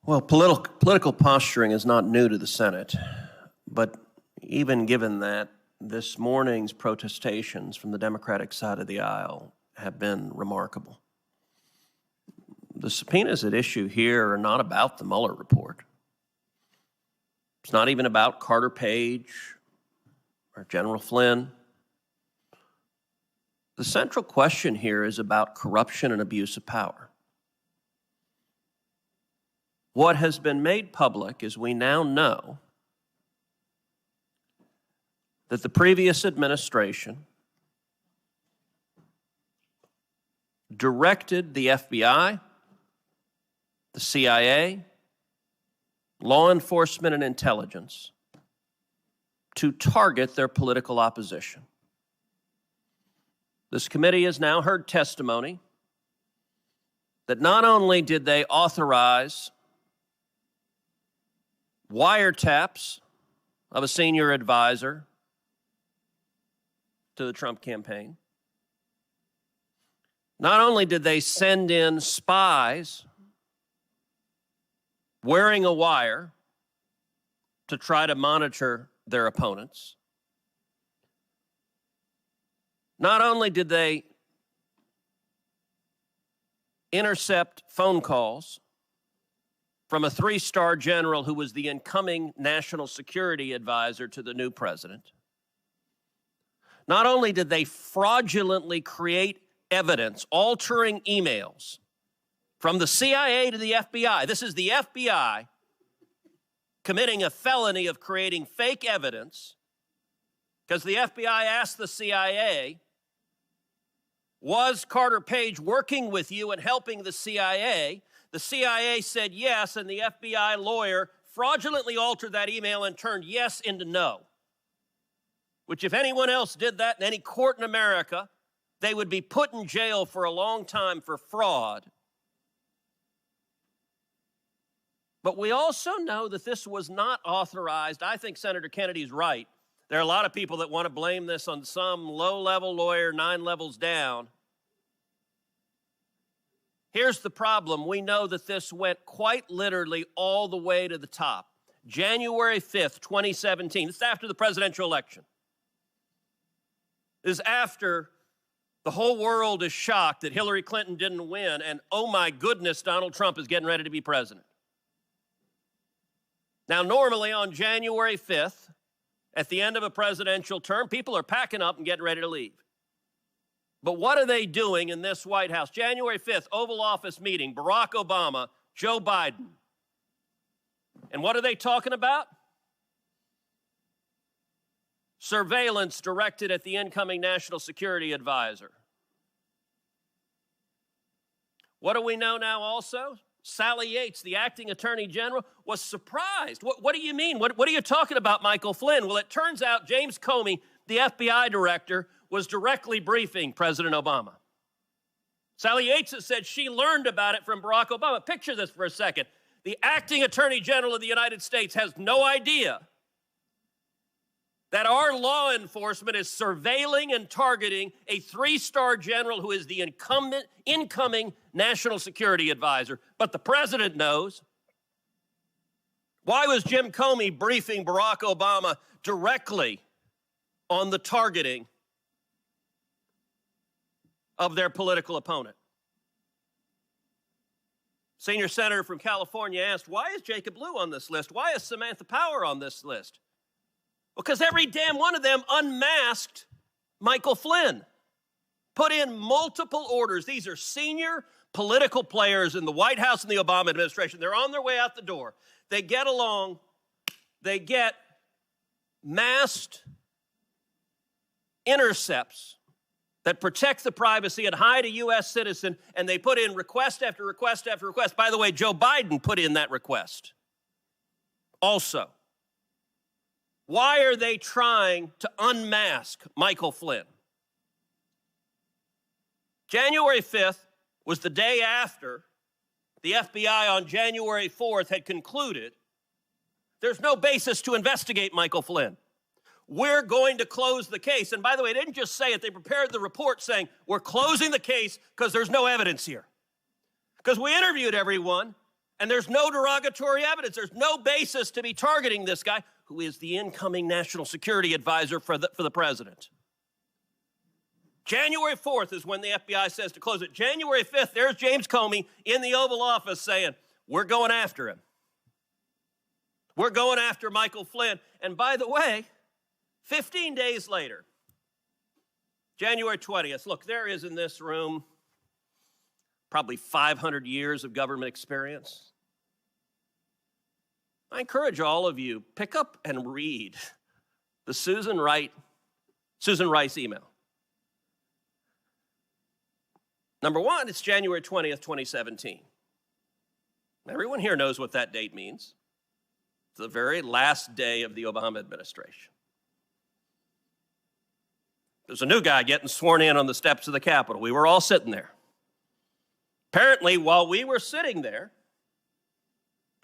Well, political posturing is not new to the Senate, but even given that, this morning's protestations from the Democratic side of the aisle have been remarkable. The subpoenas at issue here are not about the Mueller report. It's not even about Carter Page or General Flynn. The central question here is about corruption and abuse of power. What has been made public is we now know that the previous administration directed the FBI, the CIA, law enforcement, and intelligence to target their political opposition. This committee has now heard testimony that not only did they authorize wiretaps of a senior advisor to the Trump campaign, not only did they send in spies wearing a wire to try to monitor their opponents, not only did they intercept phone calls from a three-star general who was the incoming national security advisor to the new president, not only did they fraudulently create evidence, altering emails from the CIA to the FBI. This is the FBI committing a felony of creating fake evidence because the FBI asked the CIA, was Carter Page working with you and helping the CIA? The CIA said yes, and the FBI lawyer fraudulently altered that email and turned yes into no, which if anyone else did that in any court in America, they would be put in jail for a long time for fraud. But we also know that this was not authorized. I think Senator Kennedy's right. There are a lot of people that want to blame this on some low-level lawyer 9 levels down. Here's the problem. We know that this went quite literally all the way to the top. January 5th, 2017. This is after the presidential election. This is after the whole world is shocked that Hillary Clinton didn't win, and oh my goodness, Donald Trump is getting ready to be president. Now, normally on January 5th, at the end of a presidential term, people are packing up and getting ready to leave. But what are they doing in this White House? January 5th, Oval Office meeting, Barack Obama, Joe Biden. And what are they talking about? Surveillance directed at the incoming national security advisor. What do we know now also? Sally Yates, the acting attorney general, was surprised. What do you mean? What are you talking about, Michael Flynn? Well, it turns out James Comey, the FBI director, was directly briefing President Obama. Sally Yates has said she learned about it from Barack Obama. Picture this for a second. The acting attorney general of the United States has no idea that our law enforcement is surveilling and targeting a 3-star general who is the incoming national security advisor. But the president knows. Why was Jim Comey briefing Barack Obama directly on the targeting of their political opponent? Senior senator from California asked, why is Jacob Lew on this list? Why is Samantha Power on this list? Because every damn one of them unmasked Michael Flynn, put in multiple orders. These are senior political players in the White House and the Obama administration. They're on their way out the door. They get along. They get masked intercepts that protect the privacy and hide a U.S. citizen, and they put in request after request after request. By the way, Joe Biden put in that request also. Why are they trying to unmask Michael Flynn? January 5th was the day after the FBI on January 4th had concluded there's no basis to investigate Michael Flynn. We're going to close the case. And by the way, they didn't just say it. They prepared the report saying, we're closing the case because there's no evidence here. Because we interviewed everyone, And there's no derogatory evidence. There's no basis to be targeting this guy, who is the incoming national security advisor for the president. January 4th is when the FBI says to close it. January 5th, there's James Comey in the Oval Office saying, we're going after him. We're going after Michael Flynn. And by the way, 15 days later, January 20th, look, there is in this room probably 500 years of government experience. I encourage all of you, pick up and read the Susan Rice email. Number one, it's January 20th, 2017. Everyone here knows what that date means. It's the very last day of the Obama administration. There's a new guy getting sworn in on the steps of the Capitol. We were all sitting there. Apparently, while we were sitting there,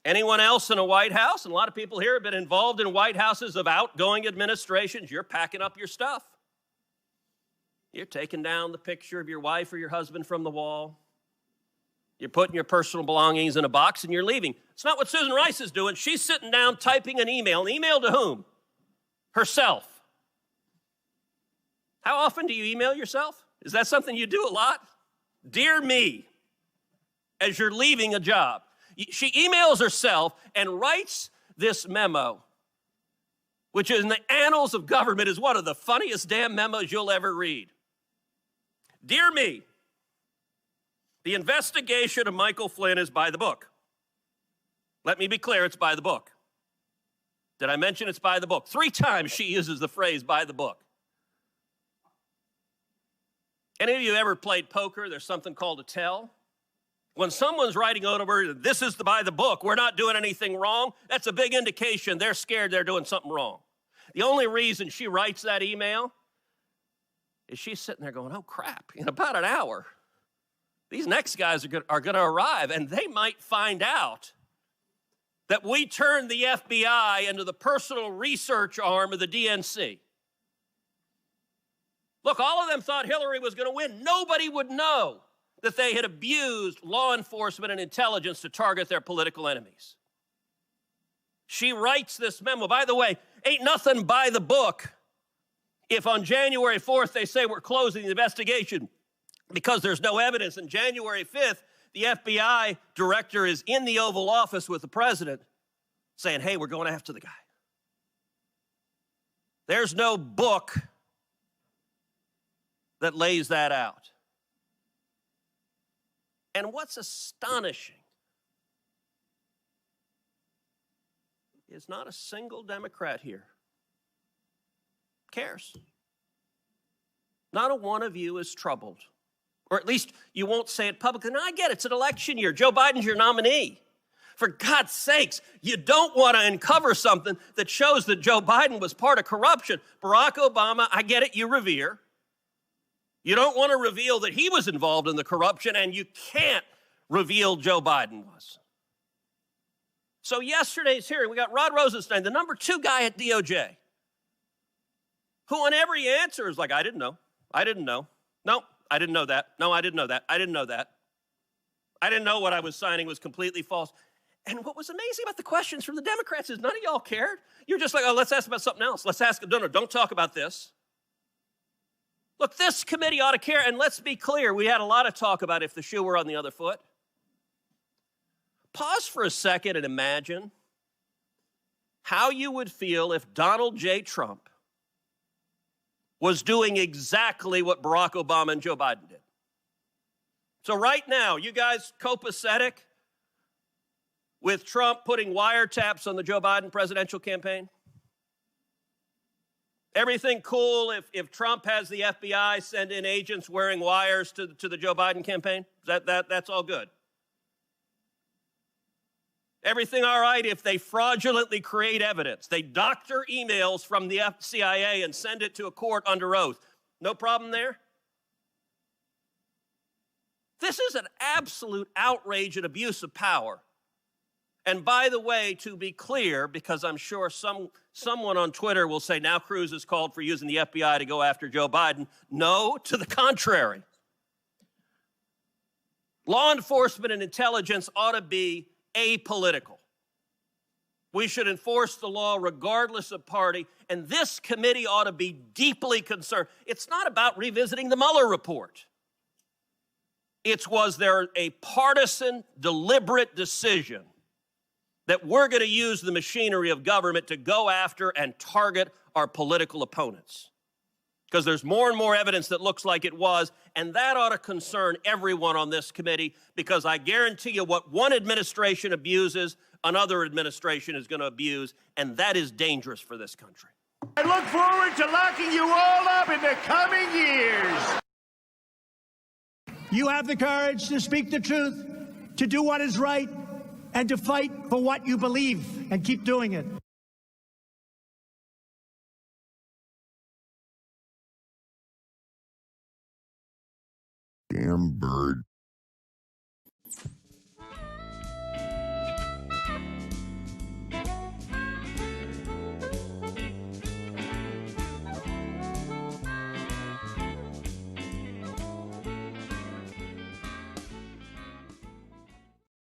anyone else in a White House, and a lot of people here have been involved in White Houses of outgoing administrations, you're packing up your stuff. You're taking down the picture of your wife or your husband from the wall. You're putting your personal belongings in a box and you're leaving. It's not what Susan Rice is doing. She's sitting down typing an email. An email to whom? Herself. How often do you email yourself? Is that something you do a lot? Dear me, as you're leaving a job. She emails herself and writes this memo, which in the annals of government is one of the funniest damn memos you'll ever read. Dear me, the investigation of Michael Flynn is by the book. Let me be clear, it's by the book. Did I mention it's by the book? 3 times she uses the phrase by the book. Any of you ever played poker? There's something called a tell. When someone's writing over, this is by the book, we're not doing anything wrong, that's a big indication they're scared they're doing something wrong. The only reason she writes that email is she's sitting there going, oh crap, in about an hour, these next guys are going to arrive and they might find out that we turned the FBI into the personal research arm of the DNC. Look, all of them thought Hillary was going to win. Nobody would know that they had abused law enforcement and intelligence to target their political enemies. She writes this memo. By the way, ain't nothing by the book if on January 4th they say we're closing the investigation because there's no evidence. And January 5th, the FBI director is in the Oval Office with the president saying, hey, we're going after the guy. There's no book that lays that out. And what's astonishing is not a single Democrat here cares. Not a one of you is troubled. Or at least you won't say it publicly. Now, I get it. It's an election year. Joe Biden's your nominee. For God's sakes, you don't want to uncover something that shows that Joe Biden was part of corruption. Barack Obama, I get it, you revere. You don't want to reveal that he was involved in the corruption, and you can't reveal Joe Biden was. So yesterday's hearing, we got Rod Rosenstein, the number 2 guy at DOJ, who on every answer is like, I didn't know. I didn't know. No, I didn't know that. No, I didn't know that. I didn't know that. I didn't know what I was signing was completely false. And what was amazing about the questions from the Democrats is none of y'all cared. You're just like, oh, let's ask about something else. Let's ask, no, don't talk about this. Look, this committee ought to care, and let's be clear, we had a lot of talk about if the shoe were on the other foot. Pause for a second and imagine how you would feel if Donald J. Trump was doing exactly what Barack Obama and Joe Biden did. So right now, you guys copacetic with Trump putting wiretaps on the Joe Biden presidential campaign? Everything cool if Trump has the FBI send in agents wearing wires to the Joe Biden campaign? That's all good. Everything all right if they fraudulently create evidence. They doctor emails from the CIA and send it to a court under oath. No problem there? This is an absolute outrage and abuse of power. And by the way, to be clear, because I'm sure someone on Twitter will say, now Cruz has called for using the FBI to go after Joe Biden. No, to the contrary. Law enforcement and intelligence ought to be apolitical. We should enforce the law regardless of party, and this committee ought to be deeply concerned. It's not about revisiting the Mueller report. Was there a partisan, deliberate decision that we're going to use the machinery of government to go after and target our political opponents? Because there's more and more evidence that looks like it was, and that ought to concern everyone on this committee, because I guarantee you what one administration abuses, another administration is going to abuse, and that is dangerous for this country. I look forward to locking you all up in the coming years. You have the courage to speak the truth, to do what is right, and to fight for what you believe, and keep doing it. Damn bird.